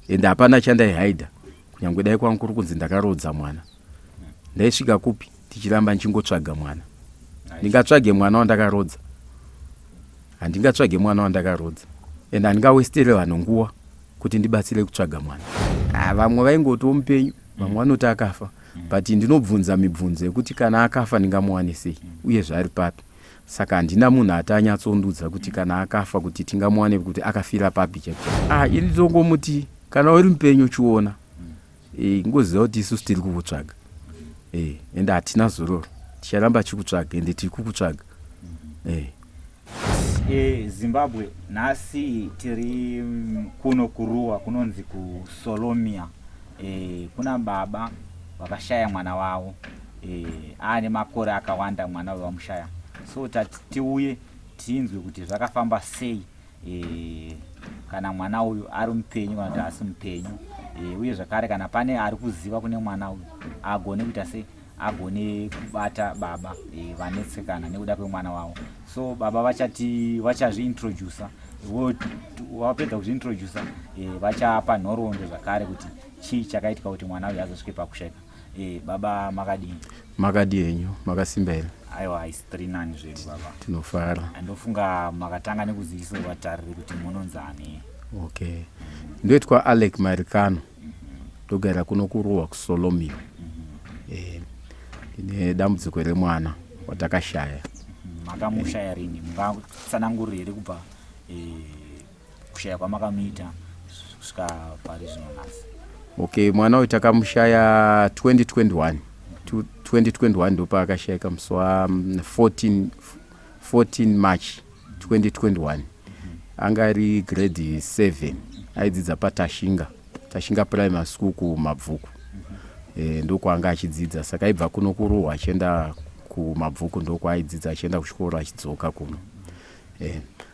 ende hapana chandaihaidha kunyange dai kwangu kuri kunzi ndakarodza mwana. Ndaisvika kupi tichiramba nchingotsvaga mwana. Ndingatsvage mwana wandakarodza? Handingatsvage mwana wandakarodza. Ende handingawestere vanhu nguva kuti ndibatsire kutsvaga mwana. Vamwe vaingoti mupenyu, vamwe vanoti akafa. But ndinobvunza mibvunzo yekuti kana akafa ndingamuwane sei uye zvari papi. Saka handina munhu atanyatsondudza kuti kana akafa kuti tingamuwane kuti akafira papi chete. Ini tongomuti kana uri mupenyu chiona. Ngoziva kuti isusu tiri kukutsvaga. Ende hatina zororo. Ticharamba chikutsvaga ende tiri kukutsvaga. Zimbabwe nhasi tiri kuno kuruwa kunonzi kuSolomia. Kuna baba vakashaya mwana wavo. Ane makore akawanda mwana wamushaya. So tiuye tinzwe kuti zvakafamba sei kana mwana uyu ari mupenyu kana kuti asi mupenyu. Uye zvakare kana pane ari kuziva kune mwana uyu agone kuita sei, agone kubata baba vanetsekana nekuda kwemwana wavo. So baba vachazviintroducer, wapedza kuzviintroducer vachapa nhoroondo zvakare kuti chii chakaitika kuti mwana uyu azosvike pakushayika. Baba makadini? Makadi henyu, makasimba here? Aiwa, isi 39 zvedu baba. Tinofara. Ndofunga makatanga nekuzivisa vatariri kuti munonzani. Okay. Ndoitwa Alec Marikano. Ndogara kuno kuruwa kuSolomia. Ine dambudziko remwana watakashaya. Makamushaya rini? Mungatsanangurire here kubva kushaya kwamakamuita kusvika pari zvino nhasi? Okay, mwana uyu takamushaya 2021. 2021 ndopa akashayika musi wa 14 March 2021. Anga ari grade 7. Aidzidza paTashinga Primary School kuMabvuku. Ndokwanga achidzidza. Saka aibva kuno kuruwa achienda kuMabvuku ndokwaidzidza achienda kuchikoro achidzoka kuno.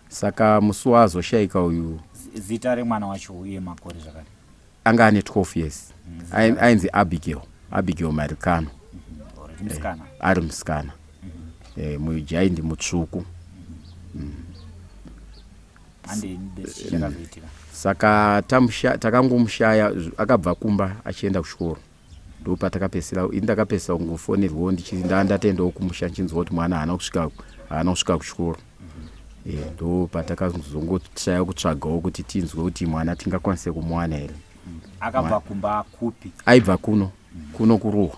Saka musi wazoshayika uyu. Zita remwana wacho uye makore zvakare? Anga ane 12 years. Ainzi Abigail Marikano. Ari musikana. Mujai ndi mutsvuku. Saka takangomushaya akabva kumba achienda kuchikoro. Ndopa ndakapesera kungofonerwawo ndatenda kumusha nchinzwa kuti mwana haana kusvika kuchikoro. Ndopa takazongoshaya kutsvagawo kuti tinzwe kuti mwana tingakwanise kumuwana here. Akabva kumba kupi? Aibva kuno kuruwa.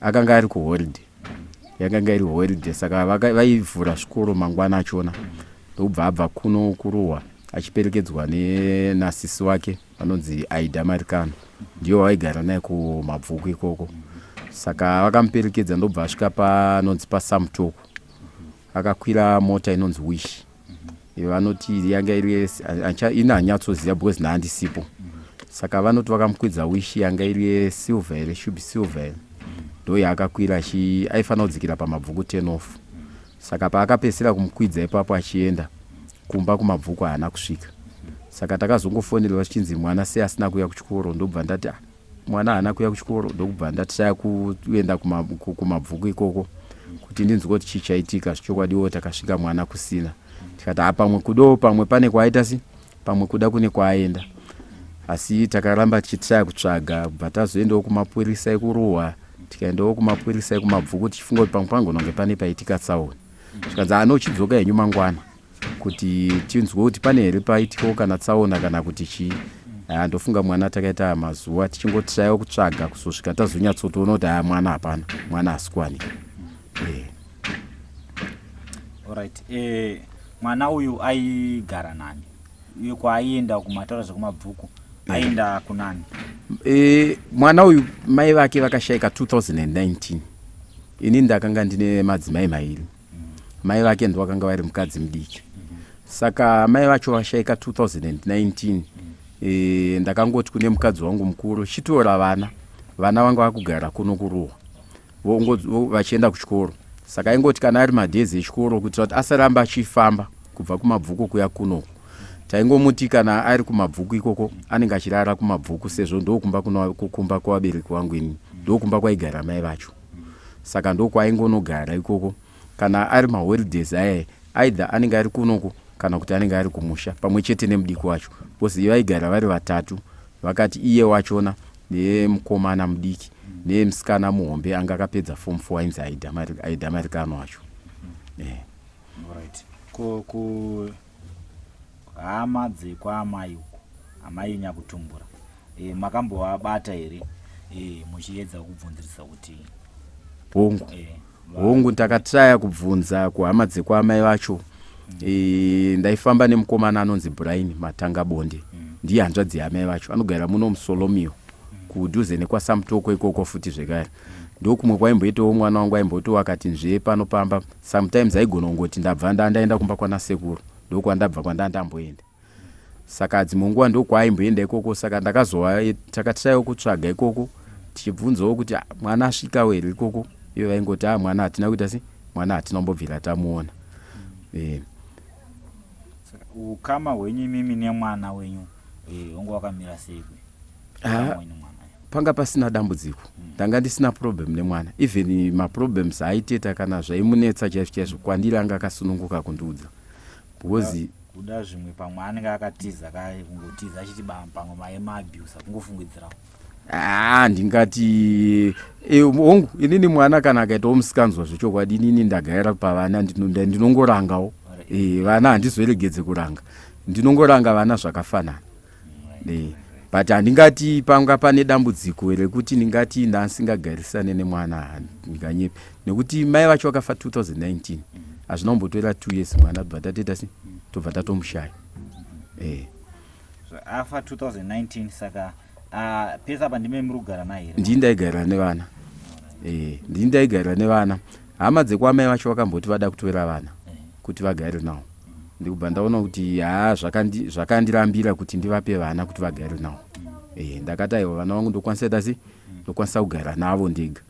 Akanga ari kuholiday. Yakanga iri holiday saka vaivhura zvikoro mangwana achona. Ndobva abva kuno kuruwa achiperekedzwa nasisi wake vanonzi Aida Marikano. Ndiyo vaigara naye kuMabvuku ikoko. Saka vakamuperekedza ndobva asvika panonzi paSamtoko. Akakwira mota inonzi Wish. Vanoti yanga ina hanyatsoziva because nahandisipo. Saka vanoti vakamukwidza Wish yanga iri silver here, should be silver. Ndo yaakakwira aifanira kudzikira paMabvuku 10 off. Saka paakapesera kumukwidza ipapo achienda kumba kuMabvuku haana kusvika. Saka takazongofonerwa zvichinzi mwana sei asina kuya kuchikoro. Ndobva ndati mwana haana kuya kuchikoro. Ndobva ndatishaya kuenda kuMabvuku ikoko kuti ndinzwe kuti chii chaitika. Zvichokwadiwo takasvika mwana kusina. Tikati pamwe kudo pamwe pane kwaita si pamwe kuda kune kwaaenda. Asi takaramba tichitshaya kutsvaga kubva tazoendawo kumapurisa ekuruwa. Tikaendawo kumapurisa ekuMabvuku tichifunga kuti pamwe pangonge pane paitika tsaona. Tikanzi anochidzoka henyu mangwana kuti tinzwe kuti pane here paitikawo kana tsaona kana kuti chii. Ndofunga mwana takaita mazuva tichingotshaya kutsvaga kusvika tazonyatsotoona kuti mwana hapana, mwana hasikwani. Alright. Mwana uyu aigara nani? Uyu kwaaienda kumataura zvekumabvuku aienda kunani? Mwana uyu mai vake vakashayika 2019. Ini ndakanga ndine madzimai mairi. Mai vake ndo vakanga vari mukadzi mudiki. Saka mai vacho vashayika 2019. Ndakangoti kune mukadzi wangu mukuru chitora vana vanga vakugara kuno kuruwa. Vachienda kuchikoro. Saka ingoti kana ari madhezi echikoro kuti asaramba achifamba kubva kuMabvuku kuya kuno. Taingomuti kana ari kuMabvuku ikoko anenge achirara kuMabvuku sezvo ndokumba kwabereki wangu ini. Ndokumba kwaigara mai vacho. Saka ndokwaingonogara ikoko. Kana ari maholidays aya either anenge ari kunoko kana kuti anenge ari kumusha pamwe chete nemudiki wacho. Because vaigara vari vatatu. vakati iye wachona nemukomana mudiki nemusikana muhombe anga akapedza form 4 ainzi aidhamarikano wacho. Alright. Ku hama dzekwaamai uko amai nyakutumbura makambovabata here muchiedza kubvunzirisa kuti hongu ndakatraya kubvunza kuhama dzekwaamai vacho. Ndaifamba nemukomana anonzi Brian Matanga Bonde, ndiye hanzvadzi yamai vacho, anogara muno muSolomio kudhuze nekwaSamutoko ikoko futi zvekare. Ndokumwe kwaimboitawo mwana wangu aimboto akati nzve panopamba sometimes aigona kungoti ndabva ndaenda kumba kwana sekuru, ndokwandabva kwandandamboenda. Saka adzimunguva ndokwaimboenda ikoko, saka ndakazowa takatraiwo kutsvaga ikoko tichibvunzawo kuti mwana asvikawo here ikoko. Ivo vaingoti mwana hatina kuita sei, mwana hatina kumbobvira tamuona. Ukama hwenyu mimi nemwana wenyu hongu wakamira sei? Panga pasina dambudziko, ndanga ndisina problem nemwana. Even maproblems aiteta kana zvaimunetsa chaizvo kwandiri anga akasununguka kundiudza. Because kuda zvimwe pamwe anenge akatiza kungotiza achiti pamwe maemabuse kungofungidzirawo. Ndingati hongu inini mwana kana akaitawo musikanzwa zvechokwadi inini ndagaira pavana ndinongorangawo. Vana handizoregedze kuranga, ndinongoranga vana zvakafanana. But handingati panga pane dambudziko rekuti ndingati ndasingagarisane nemwana ndinganyepi, nekuti mai vacho vakafa 2019 hazvina kumbotora 2 years mwana bva tateta sei tobva tatomushaya. Afa 2019 saka pesa pandime murugara naye here? Ndindaigara nevana. Ndindaigara nevana. Hama dzekwamai vacho vakamboti vada kutora vana kuti vagare nawo, ndikubva ndaona kuti zvakandirambira kuti ndivape vana kuti vagare nawo. Ndakati aiwa vana vangu ndokwanisa kugara navo ndega.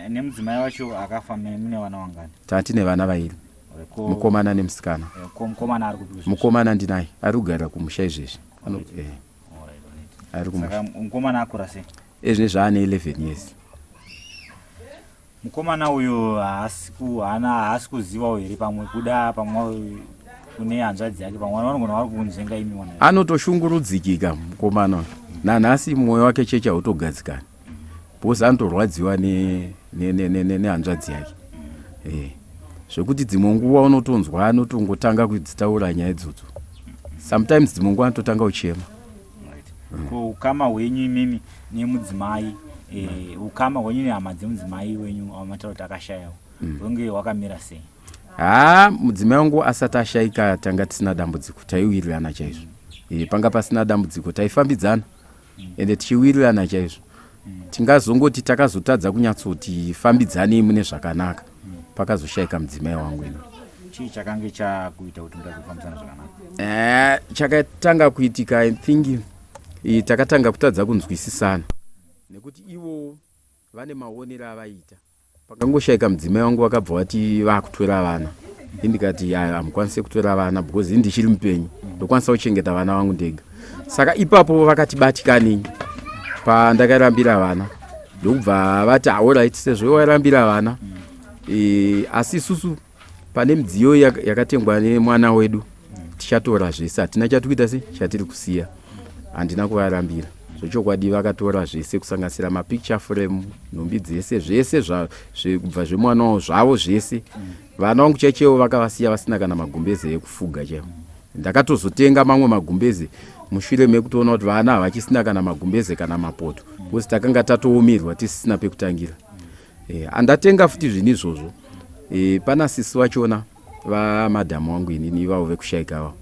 Nemudzimai wacho akafa mune vana vangani? Tatine vana vairi, mukomana nemusikana. Mukomana ari kupi? Mukomana ndinaye ari kugara kumusha izvezvi. Ari kumusha. Saka mukomana akura sei? Ezvine zvaane 11 years. Mukomana uyu haasi kuzivawo here pamwe kuda pamwe kune hanzvadzi yake pamwe vanogona vari kunzvenga imi wana? Anotoshungurudzikika mukomana nanhasi mwoyo wake checha hautogadzikana, bhozi anotorwadziwa nehanzvadzi yake. Zvekuti dzimwe nguva unotonzwa anotongotanga kudzitaura nyaya idzodzo, sometimes dzimwe nguva anototanga uchema. Ukama hwenyu imimi nemudzimai, ukama hwenyu nehama dzemudzimai wenyu wamataura kuti akashayawo wenge wakamira sei? Mudzimai wangu asati ashayika tanga tisina dambudziko, taiwirirana chaizvo. Panga pasina dambudziko, taifambidzana ende tichiwirirana chaizvo. Tingazongoti takazotadza kunyatsoti fambidzane mune zvakanaka pakazoshayika mudzimai wangu ino. Chii chakange chakuita kuti mutazofambisana zvakanaka? Chakatanga kuitika, I think takatanga kutadza kunzwisisana, nekuti ivo vane maonero avaita. Pakangoshayika mudzimai wangu vakabva vati vakutora vana, indikati hamukwanisi kutora vana because ndichiri mupenyu, ndokwanisa kuchengeta vana vangu ndega. Saka ipapo vakati batikanei pandakarambira vana, ndokubva vati alright sezvo warambira vana, asi isusu pane midziyo yakatengwa nemwana wedu tichatora zvese, hatina chatukuita sei chatiri kusiya, handina kuvarambira. Zvechokwadi vakatora zvese kusanganisira mapicture frame, nhumbi dzese zvese kubva zvemwana wavo zvavo zvese. Vana vangu chechewo vakavasiya vasina kana magumbeze ekufuga chaiwo. Ndakatozotenga mamwe magumbeze mushure mekutoona kuti vana havachisina kana magumbeze kana mapoto, because takanga tatoumirwa tisisina pekutangira. Andatenga futi zvinhu izvozvo. Pana sisi vachona vamadhamu wangu inini ivavo vekushayika ava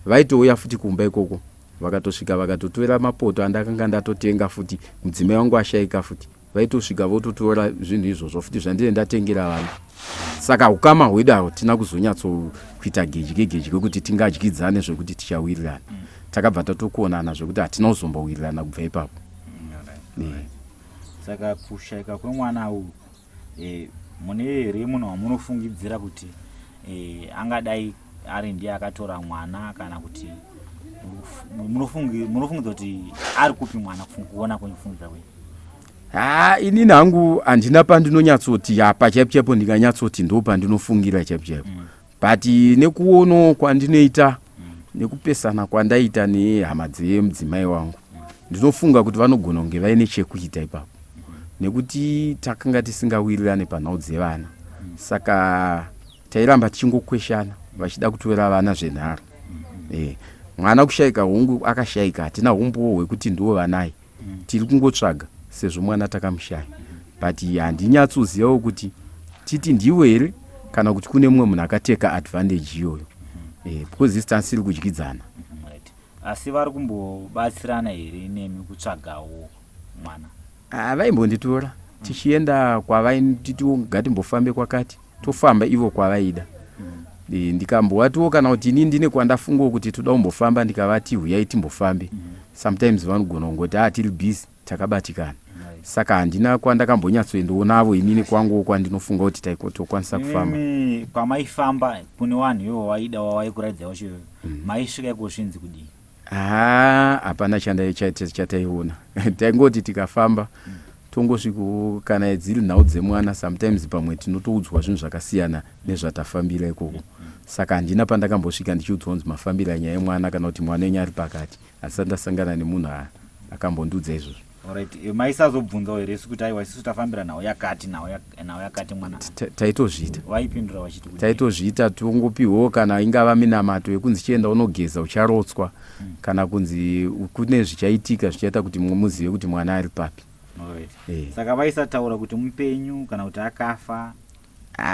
vaitouya futi kumba ikoko, vakatosvika vakatotora mapoto andakanga ndatotenga futi mudzimai wangu ashayika futi, vaitosvika vototora zvinhu izvozvo futi zvandine ndatengera vanhu. Saka ukama hwedu ahwo tina kuzonyatsokuita gedyi kwekuti tingadyidzane zvekuti tichawirirana. Takabva tatokuonana zvekuti hatina kuzombowirirana kubva ipapo. Saka kushayika kwemwana uyu mune here munhu wamunofungidzira kuti angadai ari ndiye akatora mwana, kana kuti munofungidza kuti ari kupi mwana kuona kwenye kwenyu? Inini hangu handina pandinonyatsoti apa chaipo ndinganyatsoti ndo pandinofungira chaipo. But nekuono kwandinoita nekupesana kwandaita nehama dzemudzimai wangu ndinofunga kuti vanogona kunge vaine chekuita ipapo nekuti takanga tisingawirirane panhau dzevana saka tairamba tichingokweshana vachida kutora vana zvenharo. Mwana kushayika hongu akashayika hatina umbowo hwekuti ndiwo vanai tiri kungotsvaga sezvo mwana takamushaya but handinyatsozivawo kuti titi ndiwe here kana kuti kune mumwe munhu akateka advantage iyoyo because isi tansiri kudyidzana. Asi vari kumbobatsirana here nemi kutsvagawo mwana? Vaimbonditora tichienda kwavaititi ngatimbofambe kwakati tofamba ivo kwavaida. Ndikambovatiwo kana kuti ini ndine kwandafungawo kuti toda kumbofamba ndikavati huyai timbofambe. Sometimes vanogona kungoti tiri busy takabatikana. Saka handina kwandakambonyatsoendawo navo inini kwangu kwandinofunga kuti tokwanisa kufamba. Kwamaifamba kune vanhu ivo vaida wavaikuradza wacho maisvika ikosvinzi kudii? Hapana chataiona. Taingoti tikafamba tongosviko kana dziri nhau dzemwana sometimes pamwe tinotoudzwa zvinhu zvakasiyana nezvatafambira ikoko. Saka handina pandakambosvika ndichiudzwa kunzi mafambira nyaya yemwana kana kuti mwana wenyu ari pakati. Asati ndasangana nemunhu akambondiudza izvozvo. Alright, maisazobvunzawo here kuti aiwa isusu tafambira nhau yakati nhau yakati mwana? Taitozviita. Vaipindura vachiti kuti? Taitozviita tongopiwawo kana ingava minamato yekunzi chienda unogeza ucharotswa kana kunzi kune zvichaitika zvichaita kuti muzive kuti mwana ari papi. Saka vaisataura kuti mupenyu kana kuti akafa?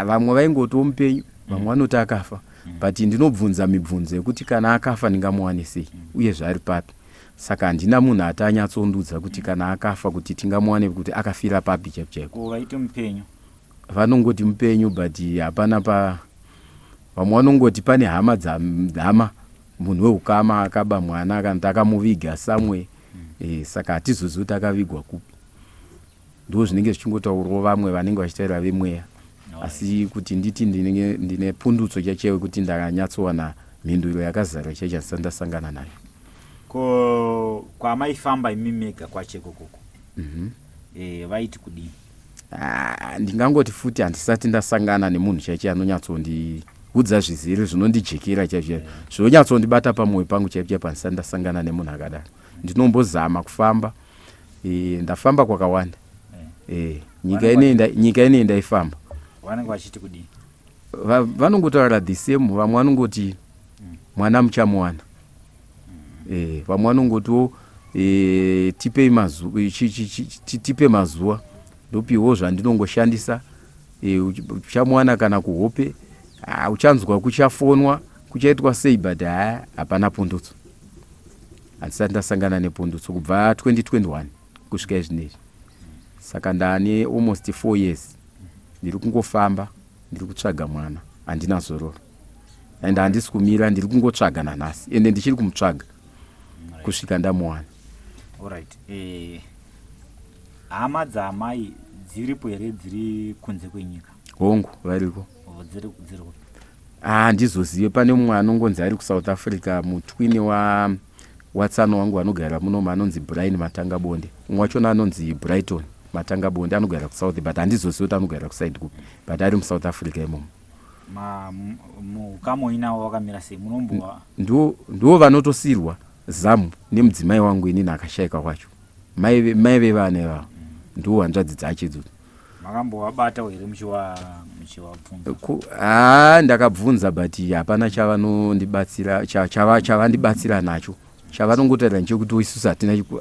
Vamwe vaingoti mupenyu, vamwe vanoti akafa. But ndinobvunza mibvunzo yekuti kana akafa ndingamuwane sei uye zvari papi. Saka handina munhu atanyatsondudza kuti kana akafa kuti tingamuwane kuti akafira papi chaipo. Vaiti mupenyu? Vanongoti mupenyu but hapana vamwe vanongoti pane hama dzama munhu weukama akaba mwana kana takamuviga samwe. Saka hatizozivi kuti akavigwa kupi. Ndo zvinenge zvichingotaurwa vamwe vanenge vachitaura vemweya. Asi kuti nditi ndine pundutso chaiyo kuti ndakanyatsowana mhinduro yakazara chaicho ndasangana nayo. Kwamaifamba imimega kwacheko koko vaiti kudii? Ndingangoti futi handisati ndasangana nemunhu chaicho anonyatsondiudza zvizere zvinondijekera chaicho zvinonyatsondibata pamwoyo pangu chaipo handisati ndasangana nemunhu akadaro. Ndinombozama kufamba ndafamba kwakawanda. Nyika ine ndaifamba. Vanenge vachiti kudii? Vanongotaura the same. Vamwe vanongoti mwana muchamuwana. Vamwe vanongotiwo tipe mazuva ndopiwo zvandinongoshandisa uchamuwana kana kuhope uchanzwa kuchafonwa kuchaitwa sei but hapana pundutso. Handisati ndasangana nepundutso kubva 2021 kusvika izvinezvi. Saka ndane almost 4 years ndiri kungofamba ndiri kutsvaga mwana handina zororo and handisi kumira ndiri kungotsvaga nanhasi ende ndichiri kumutsvaga kusvika ndamuwana. Alright, hama dzamai dziripo here dziri kunze kwenyika? Hongu variko. Dziri handizozive. Pane mumwe anongonzi ari kuSouth Africa mutwini watsano wangu anogara muno anonzi Brian Matangabonde. Umwe wachona anonzi Brighton Matangabonde anogara kuSouth but handizozive kuti anogara kuSide kupi but ari muSouth Africa imomo. Mukamo inawo wakamira sei munombowa? Ndiwo vanotosirwa zamu nemudzimai wangu inini akashayika kwacho. Mai vevana ivavo ndiwo hanzvadzi dzacho idzodzo. Makambovabata here muchivabvunza? Ndakabvunza but hapana chavanondibatsira chavandibatsira nacho. Chavanongotaura nchekuti isusu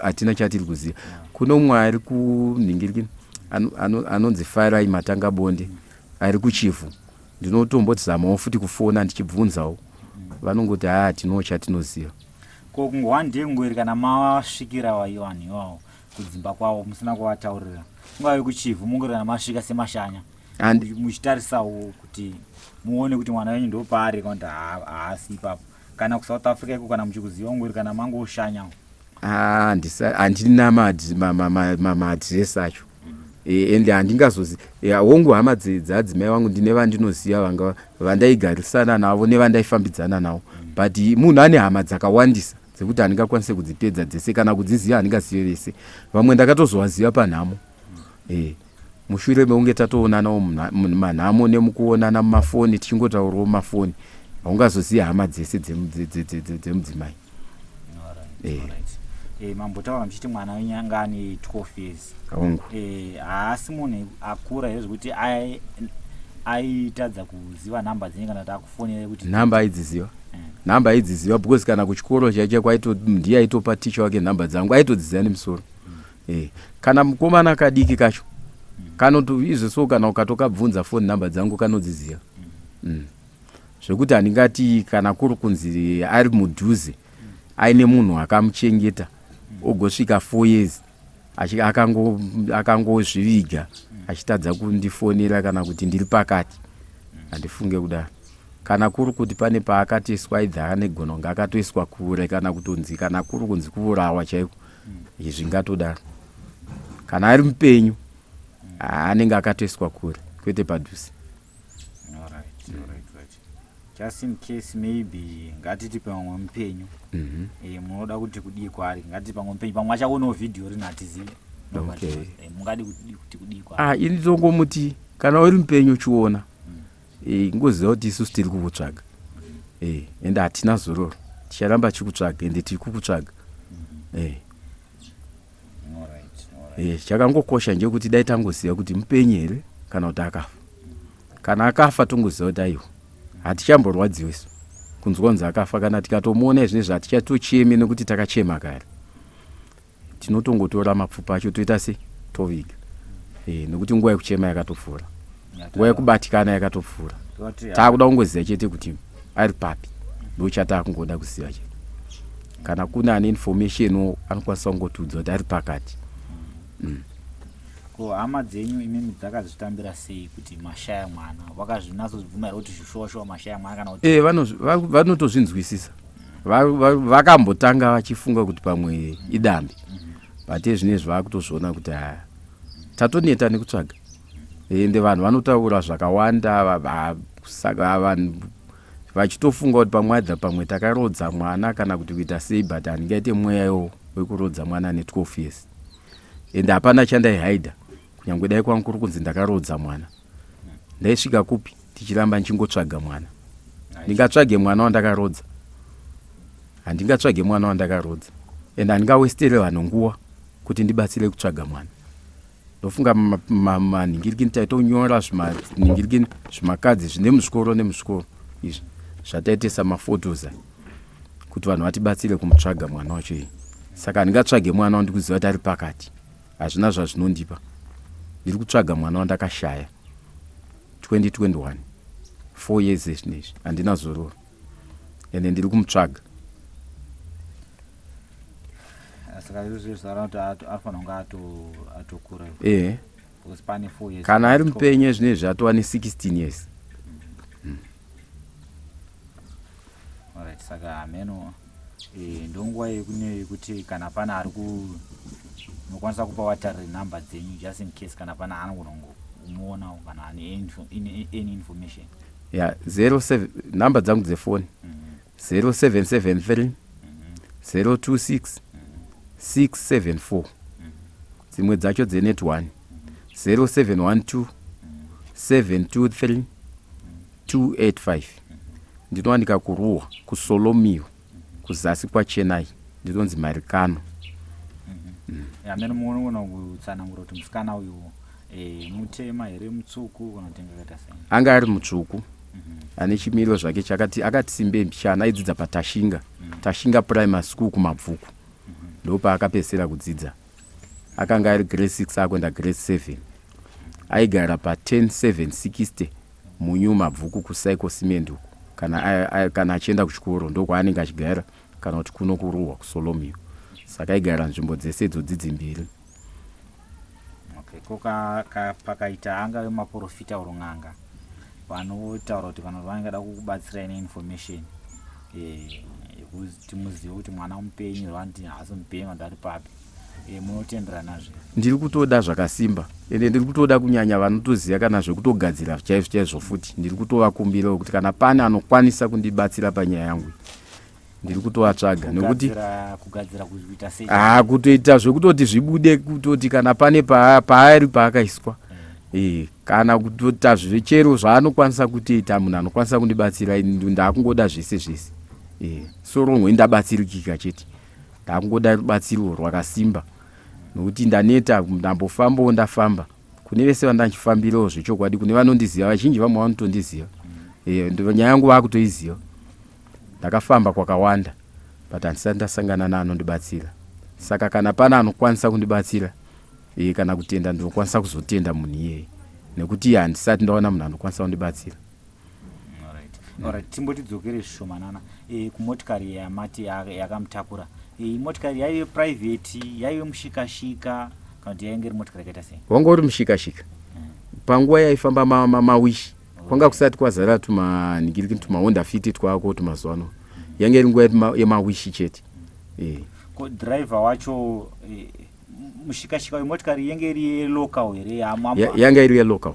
hatina chatiri kuziva. Kuno umwe ari kunhingirikini anonzi Farai Matangabonde ari kuChifu. Ndinotombotizamawo futi kufona ndichibvunzawo. Vanongoti tinowo chatinoziva. Kungwandie ngweri kana masvikira vanhu ivavo kudzimba kwavo musina kuvataurira ungave kuChifu mungori kana masvika semashanya muchitarisawo kuti muone kuti mwana wenyu ndo paari kana kuti haasi ipapo kana kuSouth Africa iko kana muchikuziva ngweri kana mangoshanyawo? Handina maadhiresi acho ende handingazozi hongu hama dzadzimai vangu ndine vandinoziva vandaigarisana navo nevandaifambidzana navo but munhu ane hama dzakawandisa dzekuti handingakwanise kudzipedza dzese kana kudziziva handingazive vese. Vamwe ndakatozovaziva panhamo. Mushure meunge tatoonanawo manhamo nemukuonana mumafoni tichingotaurawo mumafoni haungazoziva hama dzese dzemudzimai. Mambotaura muchiti mwana wenyanga ane 12 years. Kaungu. Haasi munhu akura here zvekuti aitadza kuziva nhamba dzenyu kana kuti akufonera kuti nhamba aidziziva. Nhamba aidziziva because kana kuchikoro chaiche ndiye aitopa ticha wake nhamba dzangu aitodziziva nemusoro. Kana mukomana kadiki kacho izvo kana ukatokabvunza foni nhamba dzangu kanodziziva. Zvekuti handingati kana kuri kunzi ari mudhuze aine munhu akamuchengeta ogosvika 4 years akangozviviga achitadza kundifonera kana kuti ndiri pakati, handifunge kudaro. Kana kuri kuti pane paakatoiswa aidha ane gononga akatoiswa kure kana kutonzi kana kuri kunzi kuurawa chaiko, zvingatodaro. Kana ari mupenyu anenge akatoiswa kure kwete padhuze. Just in case maybe ngatiti pamwe mupenyu munoda kuti kudii kwari, ngatiti pamwe mupenyu pamwe achaonawo video rino hatizivi. Mungadi kuti kudii kwari. Ini tongomuti kana uri mupenyu uchiona ngoziva kuti isusu tiri kukutsvaga ende hatina zororo, ticharamba chikutsvaga ende tiri kukutsvaga. Chakangokosha ndechekuti dai tangoziva kuti mupenyu here kana kuti akafa. Kana akafa tongoziva kuti aiwa hatichamborwadziwe isu kunzwa kunzi akafa. Kana tikatomuona izvinezvi hatichatochemi nekuti takachema kare, tinotongotora mapfupa acho toita se toviga. Nekuti nguva yekuchema yakatopfuura, nguva yekubatikana yakatopfuura. Taakuda kungoziva chete kuti ari papi, ndochatakungoda kuziva chete. Kana kuna ane information anokwanisa kungotiudza kuti ari pakati. Ko hama dzenyu imimi dzakazvitambira sei kuti mashaya mwana? Vakazvinatsozvibvuma here kuti zvishosho mashaya mwana kana kuti vanotozvinzwisisa. Vakambotanga vachifunga kuti pamwe idambi, but ezvinezvi vakutozviona kuti tatoneta nekutsvaga. Ende vanhu vanotaura zvakawanda, saka vanhu vachitofunga kuti pamwe adha pamwe takarodza mwana kana kuti kuita sei, but handingaite mweya wekurodza mwana ane 12 years. Ende hapana chandaihaidha, kunyange dai kwangu kuri kunzi ndakarodza mwana. Ndaisvika kupi tichiramba nchingotsvaga mwana. Ndingatsvage mwana wandakarodza? Handingatsvage mwana wandakarodza. Ende handingawestere vanhu nguva kuti ndibatsire kutsvaga mwana. Ndofunga manhingirikini taitonyora zvimanhingirikini zvimakadzi zvine muzvikoro nemuzvikoro izvi zvataitesa maphotos kuti vanhu vatibatsire kumutsvaga mwana wacho. Saka handingatsvage mwana wandikuziva kuti ari pakati, hazvina zvazvinondipa. Ndiri kutsvaga mwana wandakashaya 2021, 4 years ezvinezvi, handina zororo ende ndiri kumutsvaga. Saka izvozvo zvara kuti afanira kunge atokura. Pane 4 years. Kana ari mupenyu ezvinezvi atova ne16 years. Alright, saka meno ndonguva yekuti kana pana ari nokwanisa kupa watarire nhamba dzenyu just in case kana pana anogona kumuonawo kana ane any information. 07 nhamba dzangu dzefoni 0773 026 674. Dzimwe dzacho dzenet 1 0712 723 285. Ndinowanika kuruwa kusolomio kuzasi kwaChennai, ndinonzi Marikano. Amene munoona kutsanangura kuti musikana uyu mutema here mutsvuku kana kuti ngakaita sei? Anga ari mutsvuku, ane chimiro zvake akati simbe mbichana, aidzidza paTashinga Primary School kumabvuku. Ndopa akapesera kudzidza. Akanga ari grade 6 akuenda grade 7. Aigara pa10760 munyu mabvuku kuSaiko Cement uko. Kana achienda kuchikoro ndokwaanenge achigara, kana kuti kuno kuruwa kuSolomio. Saka aigara nzvimbo dzese idzodzi dzimbiri. Ko pakaita angave maprofita urung'anga vanotaura kuti vanhu vangada kukubatsira ine information yekuti muzive kuti mwana mupenyu vanti haasi mupenyu vandari papi, munotendera nazvo? Ndiri kutoda zvakasimba ende ndiri kutoda kunyanya vanotoziva kana zvekutogadzira chaizvo futi. Ndiri kutovakumbira kuti kana pane anokwanisa kundibatsira panyaya yangu ndiri kutovatsvaga, nekuti kugadzira kuita sei? Kutoita zvekutoti zvibude, kutoti kana pane paari paakaiswa kana kutota zvechero zvaanokwanisa kutoita munhu anokwanisa kundibatsira ndakungoda zvese soro mwe ndabatsirikika chete ndakungoda rubatsiro rwakasimba nokuti ndaneta ndambofambawo ndafamba kune vese vandachifambirawo zvechokwadi kune vanondiziva vazhinji vamwe vanotondiziva nyaya yangu vakutoiziva ndakafamba kwakawanda but handisati ndasangana neanondibatsira saka kana pana anokwanisa kundibatsira kana kutenda ndinokwanisa kuzotenda munhu iyeye nekuti handisati ndaona munhu anokwanisa kundibatsira. Alright, timbotidzokere zvishomanana kumotikari yamati yakamutakura. Motikari yaive private, yaive mushikashika kana kuti yainge iri motikari yakaita sei? Wanga uri mushikashika. Panguva yaifamba mawishi kwanga kusati kwazara tuma Honda Fit twako tumazuva ano. Yange iri nguva yemawishi chete. Ko driver wacho mushikashika wemotikari yange iri local here yange iri local.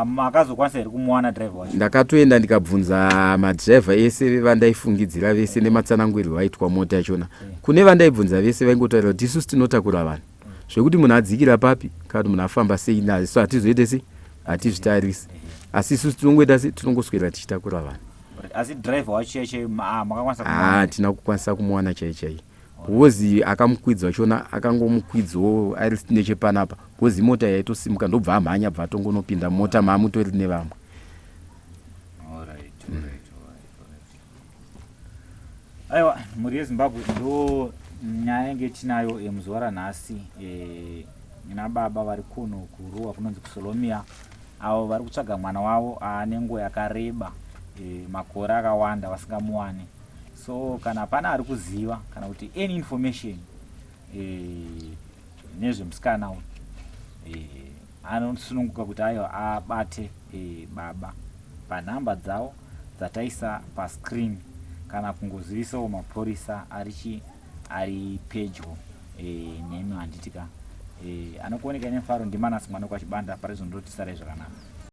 Makazokwanisa here kumuwana driver wacho? Ndakatoenda ndikabvunza madriver ese vandaifungidzira vese nematsananguriro vaitwa mota yachona. Kune vandaibvunza vese vaingotaura kuti isusu tinotakura vanhu. Zvekuti munhu adzikira papi kana munhu afamba sei nazo hatizoite sei hatizvitarisi. Asi isusu tinongoita sei tinongoswera tichitakura vanhu. Asi driver wacho cheche makakwanisa kumuwana? Hatina kukwanisa kumuwana chai. Gozi akamukwidza wachona akangomukwidzawo ari nechepanapa. Gozi mota yaitosimuka ndobva amhanya abva atongonopinda mota maamutori nevamwe. Alright. Aiwa, mhuri yeZimbabwe ndo nyaya yange tinayo muzuva ranhasi. Nina baba vari kuno kuruwa kunonzi kuSolomia avo vari kutsvaga mwana wavo anenguva yakareba makore akawanda vasingamuwani. So kana pana ari kuziva kana kuti any information nezvemusikana uyu anosununguka kuti aiwa abate baba panhamba dzavo dzataisa pascreen kana kungozivisawo mapurisa ari pedyo nemi handitika anokuoneka nemfaro ndimanasi mwana kwachibanda parizondoti sarai zvakanaka.